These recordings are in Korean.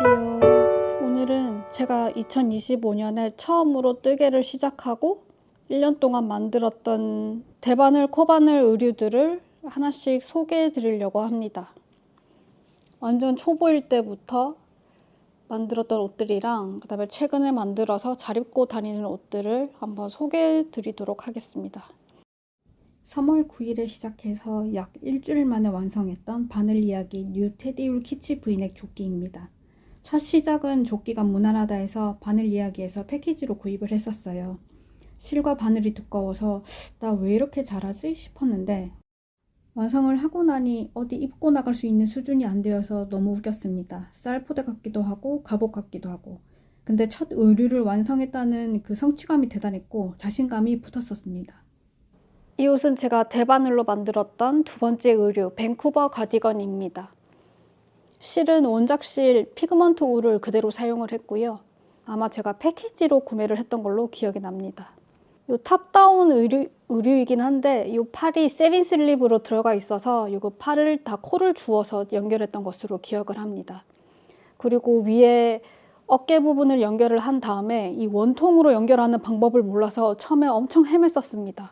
안녕하세요. 오늘은 제가 2025년에 처음으로 뜨개를 시작하고 1년 동안 만들었던 대바늘, 코바늘 의류들을 하나씩 소개해 드리려고 합니다. 완전 초보일 때부터 만들었던 옷들이랑 그다음에 최근에 만들어서 잘 입고 다니는 옷들을 한번 소개해 드리도록 하겠습니다. 3월 9일에 시작해서 약 일주일 만에 완성했던 바늘 이야기 뉴 테디울 키치 브이넥 조끼입니다. 첫 시작은 조끼가 무난하다 해서 바늘 이야기에서 패키지로 구입을 했었어요. 실과 바늘이 두꺼워서 나 왜 이렇게 잘하지 싶었는데 완성을 하고 나니 어디 입고 나갈 수 있는 수준이 안 되어서 너무 웃겼습니다. 쌀포대 같기도 하고 갑옷 같기도 하고. 근데 첫 의류를 완성했다는 그 성취감이 대단했고 자신감이 붙었었습니다. 이 옷은 제가 대바늘로 만들었던 두 번째 의류 밴쿠버 가디건입니다. 실은 원작실 피그먼트 울을 그대로 사용을 했고요. 아마 제가 패키지로 구매를 했던 걸로 기억이 납니다. 이 탑다운 의류이긴 한데 이 팔이 세린 슬립으로 들어가 있어서 이 팔을 다 코를 주워서 연결했던 것으로 기억을 합니다. 그리고 위에 어깨 부분을 연결을 한 다음에 이 원통으로 연결하는 방법을 몰라서 처음에 엄청 헤맸었습니다.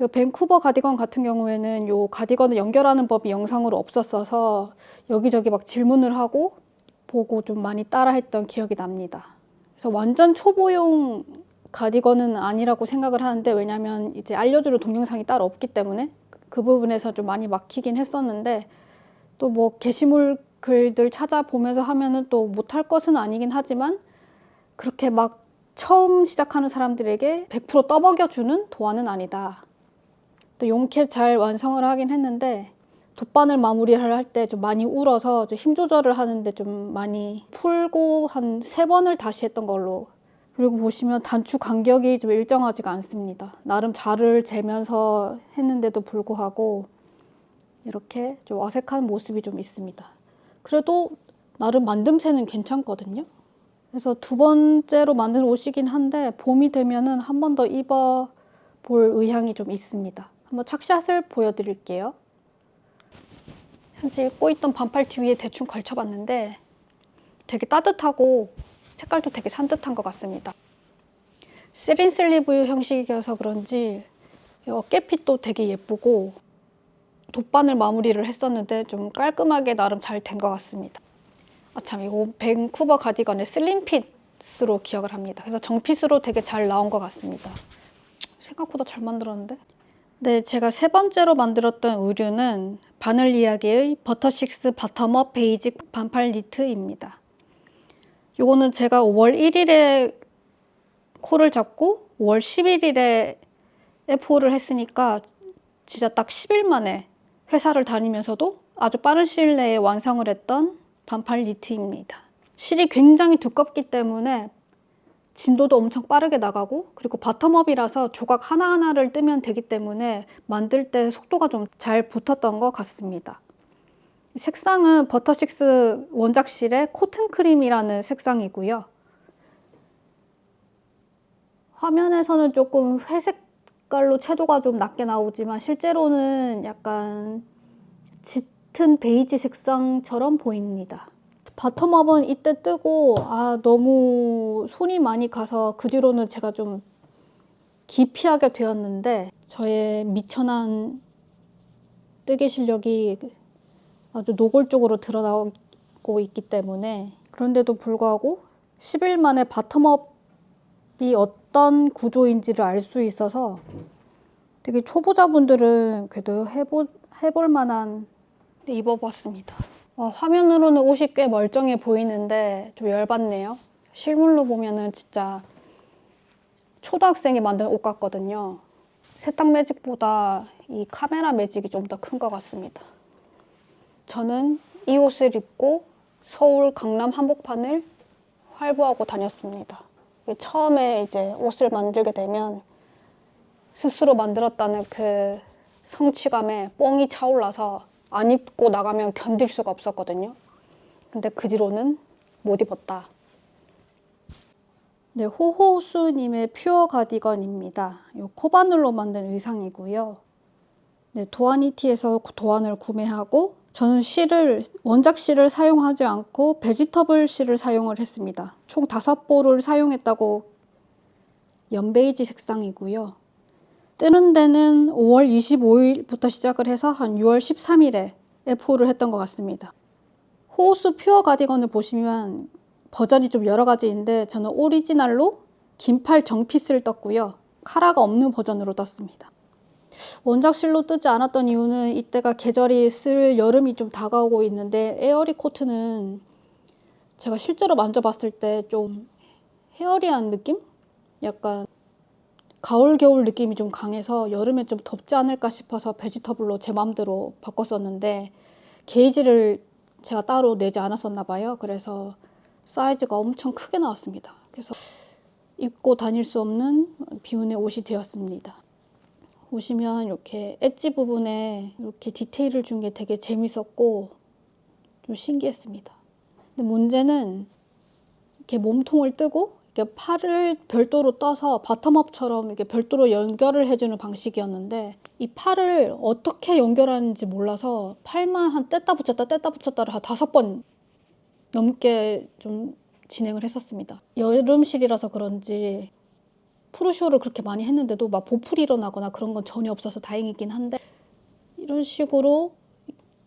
이 밴쿠버 가디건 같은 경우에는 이 가디건을 연결하는 법이 영상으로 없었어서 여기저기 막 질문을 하고 보고 좀 많이 따라했던 기억이 납니다. 그래서 완전 초보용 가디건은 아니라고 생각을 하는데 왜냐면 이제 알려주는 동영상이 따로 없기 때문에 그 부분에서 좀 많이 막히긴 했었는데 또 뭐 게시물 글들 찾아보면서 하면은 또 못할 것은 아니긴 하지만 그렇게 막 처음 시작하는 사람들에게 100% 떠먹여주는 도안은 아니다. 또 용케 잘 완성을 하긴 했는데 돗바늘 마무리를 할 때 좀 많이 울어서 좀 힘 조절을 하는데 좀 많이 풀고 한 3번을 다시 했던 걸로. 그리고 보시면 단추 간격이 좀 일정하지가 않습니다. 나름 자를 재면서 했는데도 불구하고 이렇게 좀 어색한 모습이 좀 있습니다. 그래도 나름 만듦새는 괜찮거든요. 그래서 두 번째로 만든 옷이긴 한데 봄이 되면은 한 번 더 입어볼 의향이 좀 있습니다. 한번 착샷을 보여드릴게요. 현재 입고 있던 반팔티 위에 대충 걸쳐봤는데 되게 따뜻하고 색깔도 되게 산뜻한 것 같습니다. 세린 슬리브 형식이어서 그런지 어깨핏도 되게 예쁘고 돗바늘 마무리를 했었는데 좀 깔끔하게 나름 잘 된 것 같습니다. 아참 이거 밴쿠버 가디건의 슬림핏으로 기억을 합니다. 그래서 정핏으로 되게 잘 나온 것 같습니다. 생각보다 잘 만들었는데? 네, 제가 세 번째로 만들었던 의류는 바늘 이야기의 버터식스 바텀업 베이직 반팔 니트입니다. 요거는 제가 5월 1일에 콜을 잡고 5월 11일에 F4를 했으니까 진짜 딱 10일 만에 회사를 다니면서도 아주 빠른 시일 내에 완성을 했던 반팔 니트입니다. 실이 굉장히 두껍기 때문에 진도도 엄청 빠르게 나가고 그리고 바텀업이라서 조각 하나하나를 뜨면 되기 때문에 만들 때 속도가 좀 잘 붙었던 것 같습니다. 색상은 버터식스 원작실의 코튼크림이라는 색상이고요. 화면에서는 조금 회색 색깔로 채도가 좀 낮게 나오지만 실제로는 약간 짙은 베이지 색상처럼 보입니다. 바텀업은 이때 뜨고 너무 손이 많이 가서 그 뒤로는 제가 좀 기피하게 되었는데 저의 미천한 뜨개 실력이 아주 노골적으로 드러나고 있기 때문에 그런데도 불구하고 10일 만에 바텀업이 어떤 구조인지를 알 수 있어서 되게 초보자분들은 그래도 해볼 만한 입어봤습니다. 화면으로는 옷이 꽤 멀쩡해 보이는데 좀 열받네요. 실물로 보면은 진짜 초등학생이 만든 옷 같거든요. 세탁 매직보다 이 카메라 매직이 좀 더 큰 것 같습니다. 저는 이 옷을 입고 서울 강남 한복판을 활보하고 다녔습니다. 처음에 이제 옷을 만들게 되면 스스로 만들었다는 그 성취감에 뽕이 차올라서 안 입고 나가면 견딜 수가 없었거든요. 근데 그 뒤로는 못 입었다. 네, 호호수님의 퓨어 가디건입니다. 이 코바늘로 만든 의상이고요. 네, 도안이티에서 도안을 구매하고 저는 원작 실을 사용하지 않고 베지터블 실을 사용을 했습니다. 총 5보를 사용했다고 연베이지 색상이고요. 뜨는 데는 5월 25일부터 시작을 해서 한 6월 13일에 F4를 했던 것 같습니다. 호우스 퓨어 가디건을 보시면 버전이 좀 여러 가지인데 저는 오리지널로 긴팔 정피스를 떴고요. 카라가 없는 버전으로 떴습니다. 원작실로 뜨지 않았던 이유는 이때가 계절이 쓸 여름이 좀 다가오고 있는데 에어리 코트는 제가 실제로 만져봤을 때 좀 헤어리한 느낌? 약간 가을 겨울 느낌이 좀 강해서 여름에 좀 덥지 않을까 싶어서 베지터블로 제 마음대로 바꿨었는데 게이지를 제가 따로 내지 않았었나 봐요. 그래서 사이즈가 엄청 크게 나왔습니다. 그래서 입고 다닐 수 없는 비운의 옷이 되었습니다. 보시면 이렇게 엣지 부분에 이렇게 디테일을 준 게 되게 재밌었고 좀 신기했습니다. 근데 문제는 이렇게 몸통을 뜨고 이렇게 팔을 별도로 떠서 바텀업처럼 이렇게 별도로 연결을 해주는 방식이었는데 이 팔을 어떻게 연결하는지 몰라서 팔만 한 뗐다 붙였다를 한 5번 넘게 좀 진행을 했었습니다. 여름실이라서 그런지 프루쇼를 그렇게 많이 했는데도 막 보풀이 일어나거나 그런 건 전혀 없어서 다행이긴 한데 이런 식으로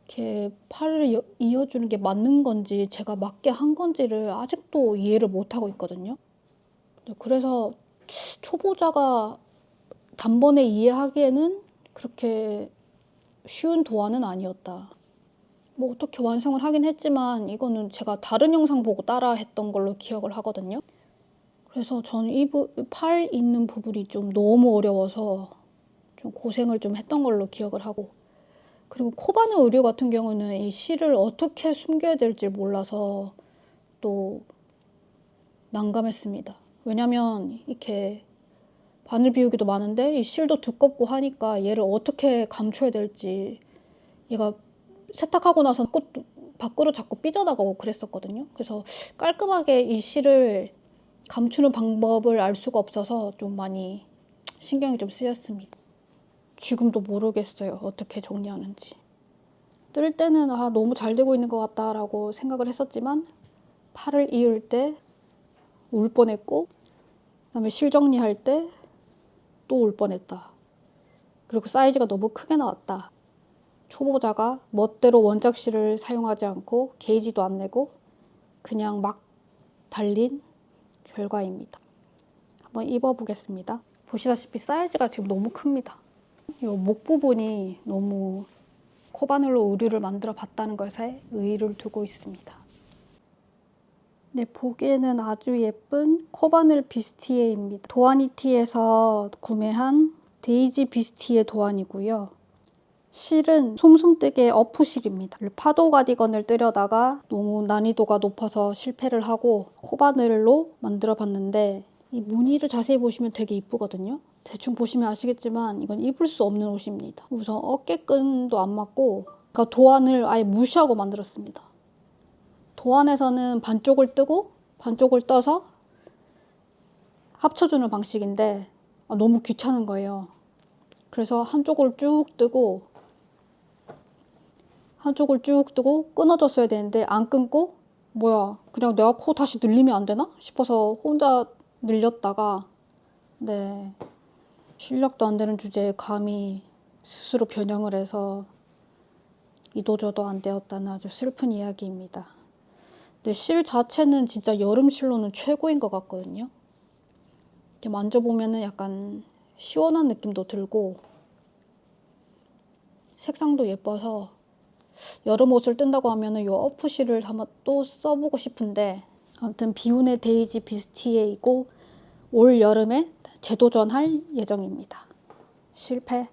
이렇게 팔을 이어주는 게 맞는 건지 제가 맞게 한 건지를 아직도 이해를 못하고 있거든요. 그래서 초보자가 단번에 이해하기에는 그렇게 쉬운 도안은 아니었다. 뭐 어떻게 완성을 하긴 했지만 이거는 제가 다른 영상 보고 따라 했던 걸로 기억을 하거든요. 그래서 저는 팔 있는 부분이 좀 너무 어려워서 좀 고생을 좀 했던 걸로 기억을 하고, 그리고 코바늘 의류 같은 경우는 이 실을 어떻게 숨겨야 될지 몰라서 또 난감했습니다. 왜냐면 이렇게 바늘 비우기도 많은데 이 실도 두껍고 하니까 얘를 어떻게 감춰야 될지, 얘가 세탁하고 나서 끝 밖으로 자꾸 삐져나가고 그랬었거든요. 그래서 깔끔하게 이 실을 감추는 방법을 알 수가 없어서 좀 많이 신경이 좀 쓰였습니다. 지금도 모르겠어요. 어떻게 정리하는지. 뜰 때는 너무 잘 되고 있는 것 같다라고 생각을 했었지만 팔을 이을 때 울 뻔했고, 그다음에 실 정리할 때 또 울 뻔했다. 그리고 사이즈가 너무 크게 나왔다. 초보자가 멋대로 원작 실을 사용하지 않고 게이지도 안 내고 그냥 막 달린 결과입니다. 한번 입어보겠습니다. 보시다시피 사이즈가 지금 너무 큽니다. 이 목 부분이 너무 코바늘로 의류를 만들어 봤다는 것에 의의를 두고 있습니다. 네, 보기에는 아주 예쁜 코바늘 비스티에입니다. 도안이티에서 구매한 데이지 비스티에 도안이고요. 실은 솜솜뜨개 어프실입니다. 파도 가디건을 뜨려다가 너무 난이도가 높아서 실패를 하고 코바늘로 만들어 봤는데 이 무늬를 자세히 보시면 되게 이쁘거든요. 대충 보시면 아시겠지만 이건 입을 수 없는 옷입니다. 우선 어깨끈도 안 맞고 도안을 아예 무시하고 만들었습니다. 도안에서는 반쪽을 뜨고 반쪽을 떠서 합쳐주는 방식인데 너무 귀찮은 거예요. 그래서 한쪽을 쭉 뜨고 끊어줬어야 되는데 안 끊고 뭐야 그냥 내가 코 다시 늘리면 안 되나 싶어서 혼자 늘렸다가 실력도 안 되는 주제에 감히 스스로 변형을 해서 이도저도 안 되었다는 아주 슬픈 이야기입니다. 근데 실 자체는 진짜 여름 실로는 최고인 것 같거든요. 이렇게 만져보면은 약간 시원한 느낌도 들고 색상도 예뻐서 여름 옷을 뜬다고 하면은 이 어프실을 한번 또 써보고 싶은데, 아무튼 비운의 데이지 비스티에이고 올 여름에 재도전할 예정입니다. 실패.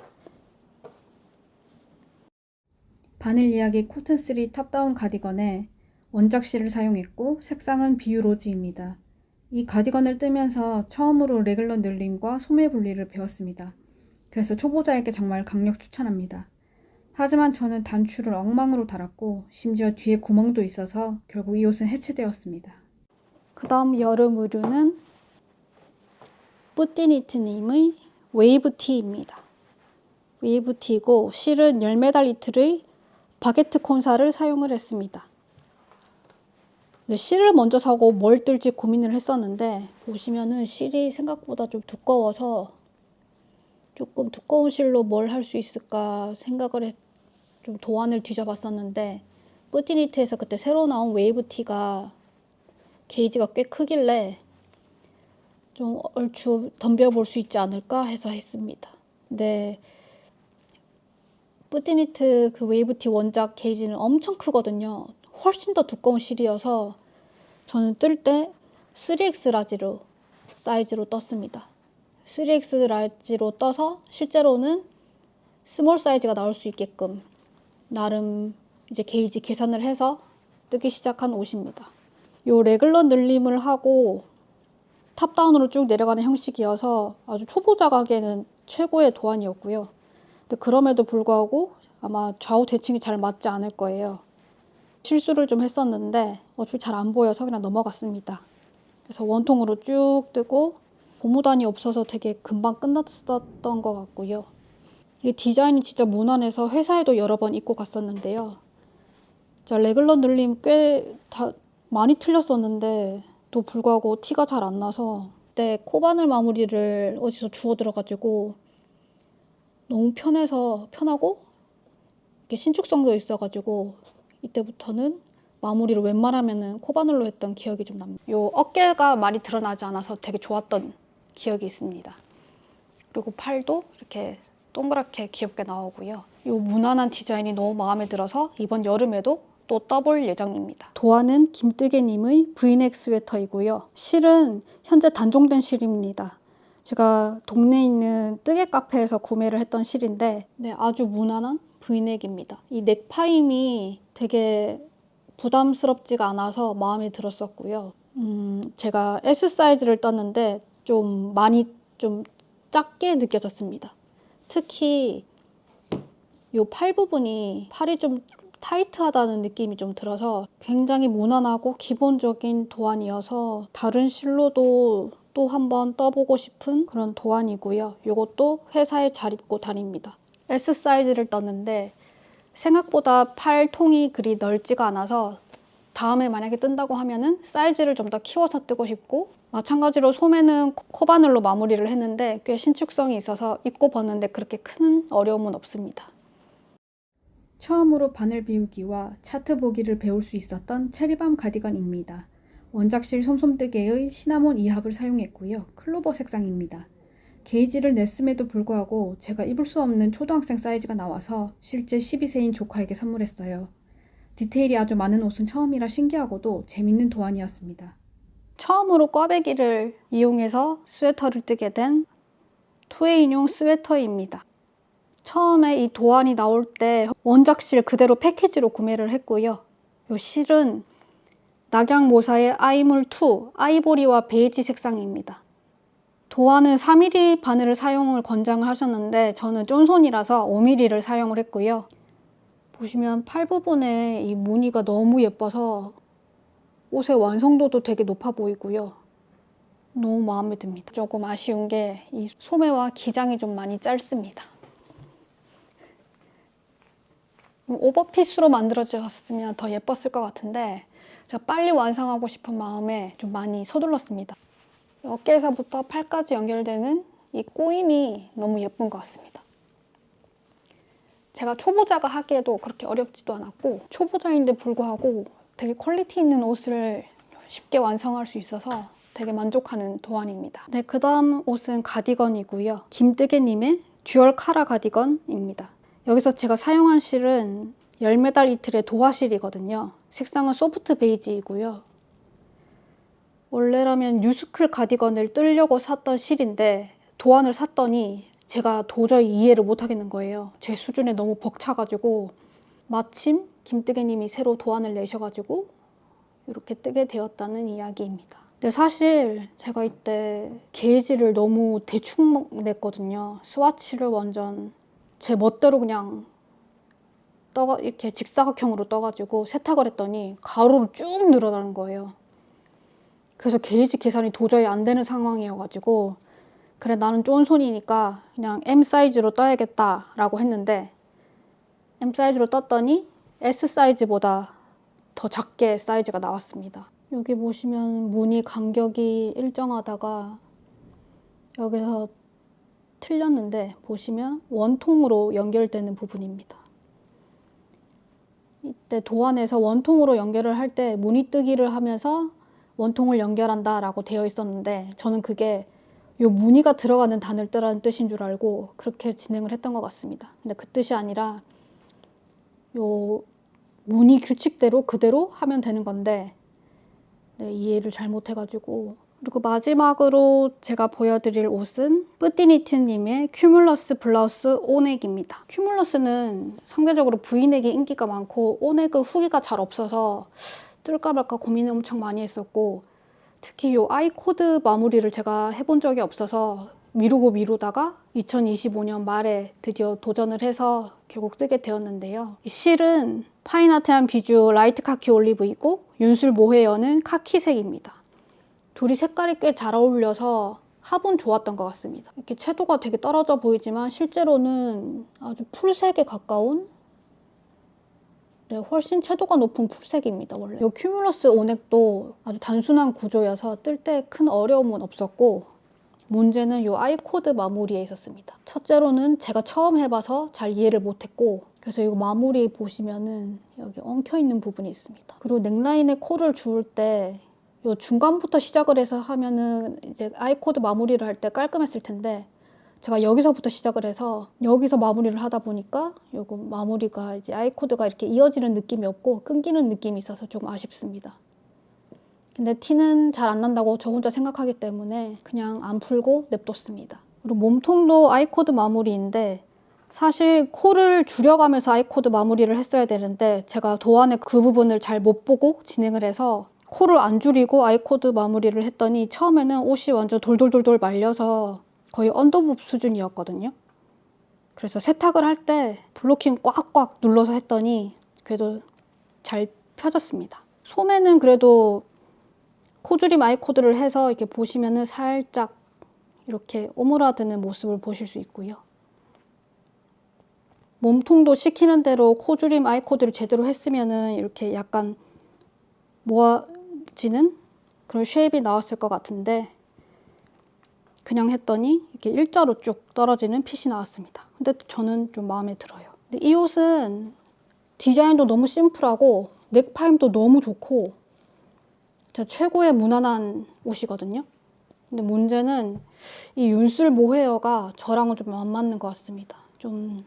바늘 이야기 코튼3 탑다운 가디건에 원작 실을 사용했고 색상은 비유 로즈입니다. 이 가디건을 뜨면서 처음으로 레글러 늘림과 소매 분리를 배웠습니다. 그래서 초보자에게 정말 강력 추천합니다. 하지만 저는 단추를 엉망으로 달았고 심지어 뒤에 구멍도 있어서 결국 이 옷은 해체되었습니다. 그 다음 여름 의류는 뿌띠니트님의 웨이브티입니다. 웨이브티이고 실은 10ml의 바게트 콘사를 사용을 했습니다. 네, 실을 먼저 사고 뭘 뜰지 고민을 했었는데 보시면은 실이 생각보다 좀 두꺼워서 조금 두꺼운 실로 뭘 할 수 있을까 생각을 좀 도안을 뒤져봤었는데 뿌티니트에서 그때 새로 나온 웨이브티가 게이지가 꽤 크길래 좀 얼추 덤벼볼 수 있지 않을까 해서 했습니다. 근데 뿌티니트 그 웨이브티 원작 게이지는 엄청 크거든요. 훨씬 더 두꺼운 실이어서 저는 뜰 때 3X 라지로 사이즈로 떴습니다. 3X 라지로 떠서 실제로는 스몰 사이즈가 나올 수 있게끔 나름 이제 게이지 계산을 해서 뜨기 시작한 옷입니다. 요 레글러 늘림을 하고 탑다운으로 쭉 내려가는 형식이어서 아주 초보자 가기에는 최고의 도안이었고요. 근데 그럼에도 불구하고 아마 좌우 대칭이 잘 맞지 않을 거예요. 실수를 좀 했었는데 어차피 잘 안 보여서 그냥 넘어갔습니다. 그래서 원통으로 쭉 뜨고 고무단이 없어서 되게 금방 끝났었던 것 같고요. 이 디자인이 진짜 무난해서 회사에도 여러 번 입고 갔었는데요. 자, 레글러 늘림 꽤 많이 틀렸었는데 또 불구하고 티가 잘 안 나서 그때 코바늘 마무리를 어디서 주워 들어가지고 너무 편하고 이렇게 신축성도 있어가지고 이때부터는 마무리를 웬만하면은 코바늘로 했던 기억이 좀 납니다. 요 어깨가 많이 드러나지 않아서 되게 좋았던 기억이 있습니다. 그리고 팔도 이렇게 동그랗게 귀엽게 나오고요. 요 무난한 디자인이 너무 마음에 들어서 이번 여름에도 또 떠볼 예정입니다. 도안은 김뜨개님의 브이넥 스웨터이고요. 실은 현재 단종된 실입니다. 제가 동네에 있는 뜨개 카페에서 구매를 했던 실인데 네, 아주 무난한 브이넥입니다. 이 넥파임이 되게 부담스럽지가 않아서 마음에 들었었고요. 제가 S 사이즈를 떴는데 좀 많이 좀 작게 느껴졌습니다. 특히 이 팔 부분이 팔이 좀 타이트하다는 느낌이 좀 들어서 굉장히 무난하고 기본적인 도안이어서 다른 실로도 또 한번 떠보고 싶은 그런 도안이고요. 이것도 회사에 잘 입고 다닙니다. S 사이즈를 떴는데 생각보다 팔통이 그리 넓지가 않아서 다음에 만약에 뜬다고 하면은 사이즈를 좀 더 키워서 뜨고 싶고 마찬가지로 소매는 코바늘로 마무리를 했는데 꽤 신축성이 있어서 입고 벗는데 그렇게 큰 어려움은 없습니다. 처음으로 바늘 비우기와 차트 보기를 배울 수 있었던 체리밤 가디건입니다. 원작실 솜솜뜨개의 시나몬 2합을 사용했고요. 클로버 색상입니다. 게이지를 냈음에도 불구하고 제가 입을 수 없는 초등학생 사이즈가 나와서 실제 12세인 조카에게 선물했어요. 디테일이 아주 많은 옷은 처음이라 신기하고도 재밌는 도안이었습니다. 처음으로 꽈배기를 이용해서 스웨터를 뜨게 된 투웨인용 스웨터입니다. 처음에 이 도안이 나올 때 원작실 그대로 패키지로 구매를 했고요. 이 실은 낙양모사의 아이물2 아이보리와 베이지 색상입니다. 도안은 4mm 바늘을 사용을 권장을 하셨는데 저는 쫀손이라서 5mm를 사용을 했고요. 보시면 팔 부분에 이 무늬가 너무 예뻐서 옷의 완성도도 되게 높아 보이고요. 너무 마음에 듭니다. 조금 아쉬운 게 이 소매와 기장이 좀 많이 짧습니다. 오버핏으로 만들어졌으면 더 예뻤을 것 같은데 제가 빨리 완성하고 싶은 마음에 좀 많이 서둘렀습니다. 어깨에서부터 팔까지 연결되는 이 꼬임이 너무 예쁜 것 같습니다. 제가 초보자가 하기에도 그렇게 어렵지도 않았고 초보자인데 불구하고 되게 퀄리티 있는 옷을 쉽게 완성할 수 있어서 되게 만족하는 도안입니다. 네, 그 다음 옷은 가디건이고요. 김뜨개님의 듀얼 카라 가디건입니다. 여기서 제가 사용한 실은 10m 이틀의 도화실이거든요. 색상은 소프트 베이지이고요. 원래라면 뉴스클 가디건을 뜨려고 샀던 실인데 도안을 샀더니 제가 도저히 이해를 못하겠는 거예요. 제 수준에 너무 벅차가지고 마침 김뜨개님이 새로 도안을 내셔가지고 이렇게 뜨게 되었다는 이야기입니다. 근데 사실 제가 이때 게이지를 너무 대충 냈거든요. 스와치를 완전 제 멋대로 그냥 이렇게 직사각형으로 떠가지고 세탁을 했더니 가로로 쭉 늘어나는 거예요. 그래서 게이지 계산이 도저히 안 되는 상황이어가지고 그래 나는 쫀손이니까 그냥 M 사이즈로 떠야겠다라고 했는데 M 사이즈로 떴더니 S 사이즈보다 더 작게 사이즈가 나왔습니다. 여기 보시면 무늬 간격이 일정하다가 여기서 틀렸는데 보시면 원통으로 연결되는 부분입니다. 이때 도안에서 원통으로 연결을 할 때 무늬 뜨기를 하면서 원통을 연결한다 라고 되어 있었는데 저는 그게 요 무늬가 들어가는 단을 뜨라는 뜻인 줄 알고 그렇게 진행을 했던 것 같습니다. 근데 그 뜻이 아니라 요 무늬 규칙대로 그대로 하면 되는 건데 네, 이해를 잘못해가지고. 그리고 마지막으로 제가 보여드릴 옷은 뿌띠니트님의 큐뮬러스 블라우스 오넥입니다. 큐뮬러스는 상대적으로 V넥이 인기가 많고 오넥은 후기가 잘 없어서 뜰까 말까 고민을 엄청 많이 했었고 특히 이 아이코드 마무리를 제가 해본 적이 없어서 미루다가 2025년 말에 드디어 도전을 해서 결국 뜨게 되었는데요. 이 실은 파인아트한 비주 라이트 카키 올리브이고 윤술 모헤어는 카키색입니다. 둘이 색깔이 꽤 잘 어울려서 합은 좋았던 것 같습니다. 이렇게 채도가 되게 떨어져 보이지만 실제로는 아주 풀색에 가까운 네, 훨씬 채도가 높은 풀색입니다. 원래 이 큐뮬러스 오넥도 아주 단순한 구조여서 뜰 때 큰 어려움은 없었고 문제는 이 아이코드 마무리에 있었습니다. 첫째로는 제가 처음 해봐서 잘 이해를 못했고 그래서 이거 마무리 보시면은 여기 엉켜있는 부분이 있습니다. 그리고 넥라인에 코를 주울 때 요 중간부터 시작을 해서 하면은 이제 아이코드 마무리를 할 때 깔끔했을 텐데 제가 여기서부터 시작을 해서 여기서 마무리를 하다 보니까 요거 마무리가 이제 아이코드가 이렇게 이어지는 느낌이 없고 끊기는 느낌이 있어서 조금 아쉽습니다. 근데 티는 잘 안 난다고 저 혼자 생각하기 때문에 그냥 안 풀고 냅뒀습니다. 그리고 몸통도 아이코드 마무리인데 사실 코를 줄여가면서 아이코드 마무리를 했어야 되는데 제가 도안의 그 부분을 잘 못 보고 진행을 해서 코를 안 줄이고 아이코드 마무리를 했더니 처음에는 옷이 완전 돌돌돌돌 말려서 거의 언더부브 수준이었거든요. 그래서 세탁을 할 때 블로킹 꽉꽉 눌러서 했더니 그래도 잘 펴졌습니다. 소매는 그래도 코줄임 아이코드를 해서 이렇게 보시면은 살짝 이렇게 오므라드는 모습을 보실 수 있고요. 몸통도 시키는 대로 코줄임 아이코드를 제대로 했으면은 이렇게 약간 모아지는 그런 쉐입이 나왔을 것 같은데 그냥 했더니 이렇게 일자로 쭉 떨어지는 핏이 나왔습니다. 근데 저는 좀 마음에 들어요. 근데 이 옷은 디자인도 너무 심플하고 넥파임도 너무 좋고 진짜 최고의 무난한 옷이거든요. 근데 문제는 이 윤술 모헤어가 저랑은 좀 안 맞는 것 같습니다. 좀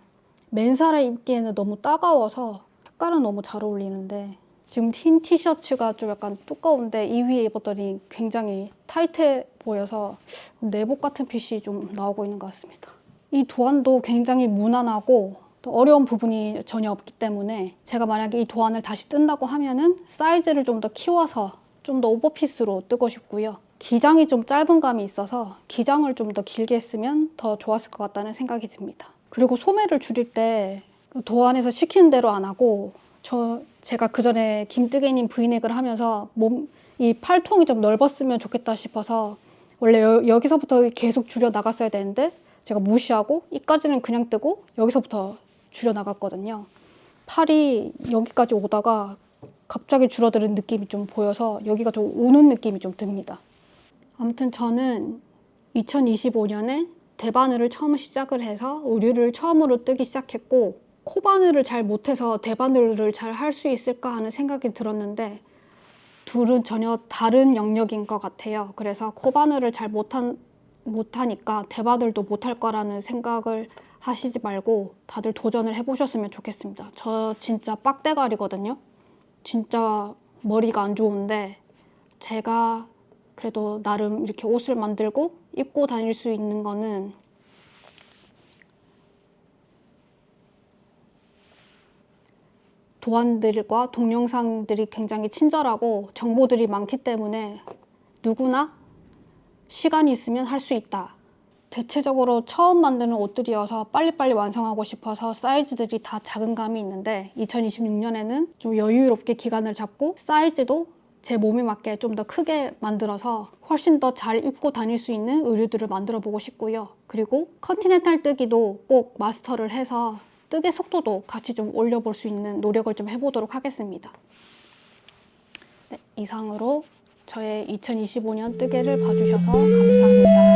맨살에 입기에는 너무 따가워서 색깔은 너무 잘 어울리는데 지금 흰 티셔츠가 좀 약간 두꺼운데 이 위에 입었더니 굉장히 타이트해 보여서 내복 같은 핏이 좀 나오고 있는 것 같습니다. 이 도안도 굉장히 무난하고 또 어려운 부분이 전혀 없기 때문에 제가 만약에 이 도안을 다시 뜬다고 하면은 사이즈를 좀 더 키워서 좀 더 오버핏으로 뜨고 싶고요. 기장이 좀 짧은 감이 있어서 기장을 좀 더 길게 했으면 더 좋았을 것 같다는 생각이 듭니다. 그리고 소매를 줄일 때 도안에서 시키는 대로 안 하고 제가 그전에 김뜨개님 브이넥을 하면서 이 팔통이 좀 넓었으면 좋겠다 싶어서 원래 여기서부터 계속 줄여 나갔어야 되는데 제가 무시하고 이까지는 그냥 뜨고 여기서부터 줄여 나갔거든요. 팔이 여기까지 오다가 갑자기 줄어드는 느낌이 좀 보여서 여기가 좀 오는 느낌이 좀 듭니다. 아무튼 저는 2025년에 대바늘을 처음 시작을 해서 의류를 처음으로 뜨기 시작했고 코바늘을 잘 못해서 대바늘을 잘 할 수 있을까 하는 생각이 들었는데 둘은 전혀 다른 영역인 것 같아요. 그래서 코바늘을 잘 못하니까 대바늘도 못할 거라는 생각을 하시지 말고 다들 도전을 해보셨으면 좋겠습니다. 저 진짜 빡대가리거든요. 진짜 머리가 안 좋은데 제가 그래도 나름 이렇게 옷을 만들고 입고 다닐 수 있는 거는 도안들과 동영상들이 굉장히 친절하고 정보들이 많기 때문에 누구나 시간이 있으면 할 수 있다. 대체적으로 처음 만드는 옷들이어서 빨리빨리 완성하고 싶어서 사이즈들이 다 작은 감이 있는데 2026년에는 좀 여유롭게 기간을 잡고 사이즈도 제 몸에 맞게 좀 더 크게 만들어서 훨씬 더 잘 입고 다닐 수 있는 의류들을 만들어 보고 싶고요. 그리고 컨티넨탈 뜨기도 꼭 마스터를 해서 뜨개 속도도 같이 좀 올려볼 수 있는 노력을 좀 해보도록 하겠습니다. 네, 이상으로 저의 2025년 뜨개를 봐주셔서 감사합니다.